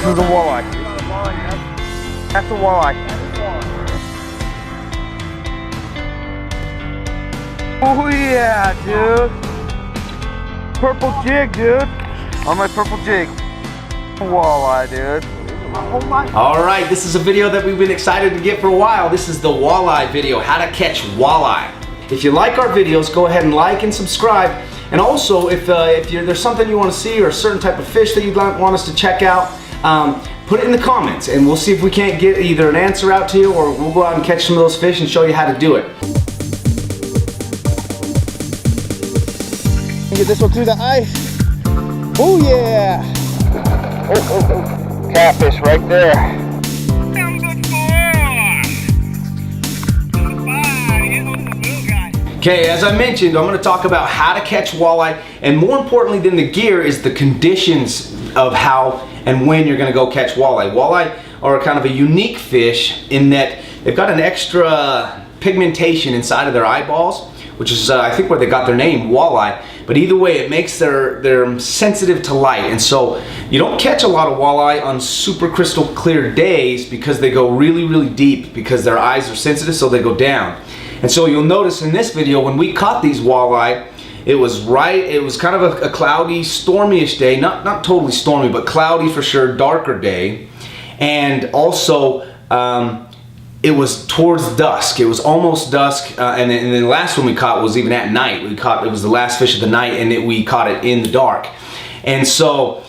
is a walleye. That's a walleye. Oh yeah, dude. Purple jig, dude. On my purple jig. Walleye, dude. All right, this is a video that we've been excited to get for a while. This is the walleye video, how to catch walleye. If you like our videos, go ahead and like and subscribe. And also, if there's something you want to see or a certain type of fish that you'd want us to check out, put it in the comments and we'll see if we can't get either an answer out to you or we'll go out and catch some of those fish and show you how to do it. Get this one through the ice. Oh yeah! Oh. Catfish right there. Okay, as I mentioned, I'm going to talk about how to catch walleye, and more importantly than the gear is the conditions of how and when you're going to go catch walleye. Walleye are kind of a unique fish in that they've got an extra pigmentation inside of their eyeballs, which is I think where they got their name, walleye. But either way, it makes they're sensitive to light, and so you don't catch a lot of walleye on super crystal clear days because they go really deep because their eyes are sensitive, so they go down. And so you'll notice in this video when we caught these walleye, it was kind of a cloudy, stormy-ish day, not totally stormy, but cloudy for sure, darker day, and also it was towards dusk. It was almost dusk, and then the last one we caught was even at night. It was the last fish of the night, and we caught it in the dark. And so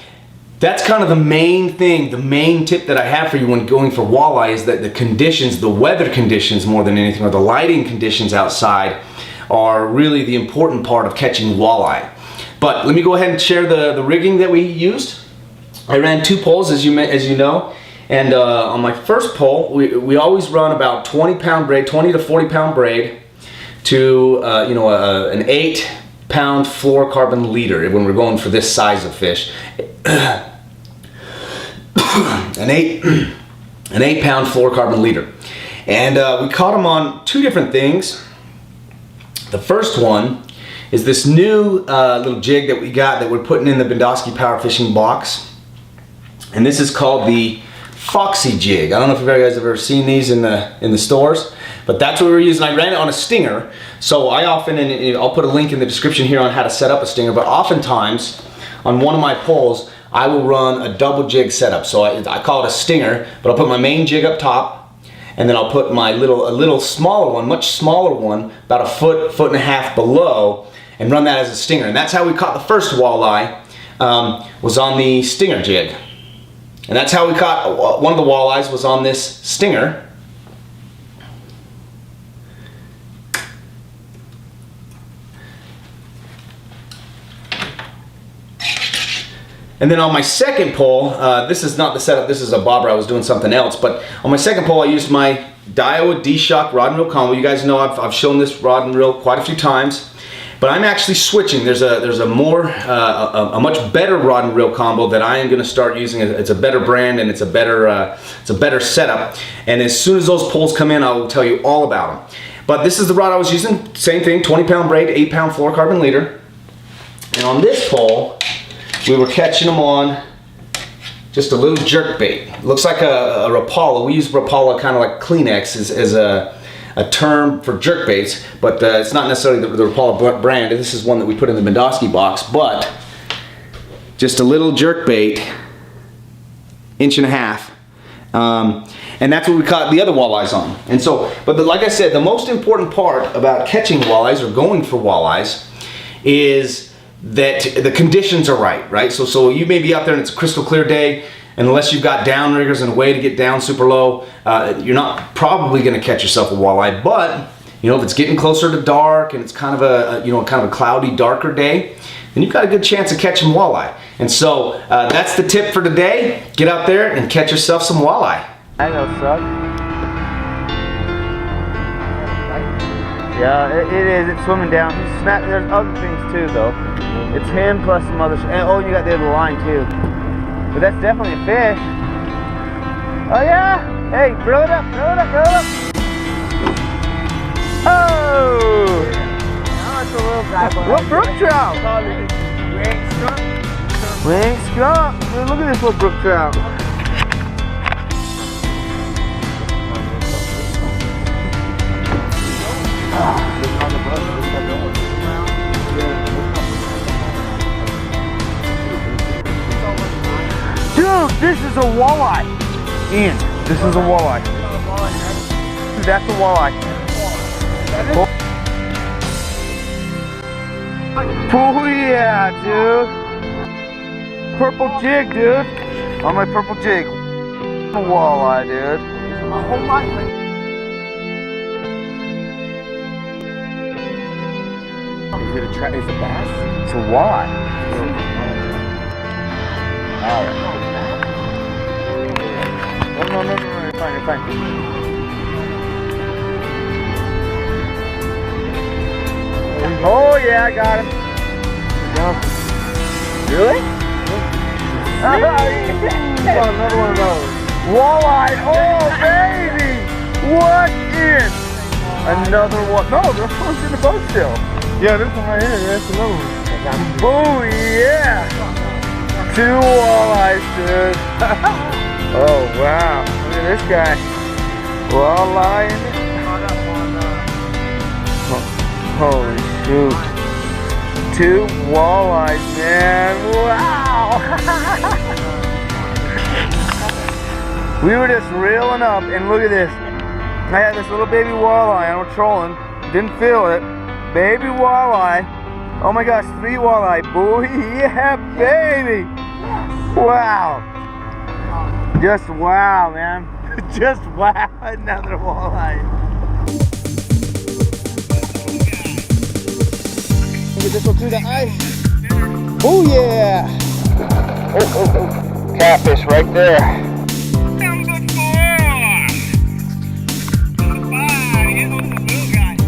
that's kind of the main thing, the main tip that I have for you when going for walleye is that the conditions, the weather conditions more than anything, or the lighting conditions outside are really the important part of catching walleye. But let me go ahead and share the rigging that we used. I ran 2 poles, as you know. And on my first pole, we always run about 20 to 40 pound braid to an 8 pound fluorocarbon leader when we're going for this size of fish. an 8 pound fluorocarbon leader. And we caught them on 2 different things. The first one is this new little jig that we got that we're putting in the BendoskiPowerFishing box. And this is called the Foxy jig. I don't know if you guys have ever seen these in the stores, but that's what we're using. I ran it on a stinger, so I often, and I'll put a link in the description here on how to set up a stinger, but oftentimes on one of my poles I will run a double jig setup. So I call it a stinger, but I'll put my main jig up top, and then I'll put my a little smaller one, much smaller one, about a foot and a half below, and run that as a stinger. And that's how we caught the first walleye, was on the stinger jig. And that's how we caught one of the walleyes, was on this stinger. And then on my second pole, this is not the setup, this is a bobber, I was doing something else, but on my second pole I used my Daiwa D-Shock rod and reel combo. You guys know I've shown this rod and reel quite a few times. But I'm actually switching. There's a much better rod and reel combo that I am going to start using. It's a better brand and it's a better setup. And as soon as those poles come in, I will tell you all about them. But this is the rod I was using. Same thing, 20 pound braid, 8 pound fluorocarbon leader. And on this pole, we were catching them on just a little jerk bait. Looks like a Rapala. We use Rapala kind of like Kleenex as a term for jerk baits, but it's not necessarily the Rapala brand. This is one that we put in the Bendoski box, but just a little jerk bait, 1.5 inches. And that's what we caught the other walleyes on. And so, like I said, the most important part about catching walleyes or going for walleyes is that the conditions are right? So you may be out there and it's a crystal clear day, and unless you've got downriggers and a way to get down super low, you're not probably going to catch yourself a walleye. But if it's getting closer to dark and it's kind of a cloudy, darker day, then you've got a good chance of catching walleye. And so that's the tip for today. Get out there and catch yourself some walleye. I know, suck. Yeah, it is. It's swimming down. There's other things too, though. It's him plus some other. Oh, you got the other line too. But that's definitely a fish. Oh yeah! Hey, throw it up, throw it up, throw it up! Oh! Now it's a little guy. What brook trout? We ain't skunk. Dude, look at this little brook trout. Dude, this is a walleye. Ian, this is a walleye. That's a walleye. Oh yeah, dude. Purple jig, dude. On my purple jig. A walleye, dude. My whole life. Is it a bass? It's a walleye. Alright. No, you're fine, you're fine. Oh yeah, I got him. Really? Another one of those. Walleye, oh baby! What in? Another one. No, this one's in the boat still. Yeah, this one right here, that's another one. Oh yeah! 2 walleyes, dude. Oh wow, look at this guy. Walleye in it. Holy shoot. 2 walleyes, man. Wow! We were just reeling up, and look at this. I had this little baby walleye, I was trolling, didn't feel it. Baby walleye. Oh my gosh, 3 walleye. Boy, yeah, baby. Wow. Just wow, man. Just wow, another walleye. Get this one through the ice. Oh yeah. Oh. Catfish right there.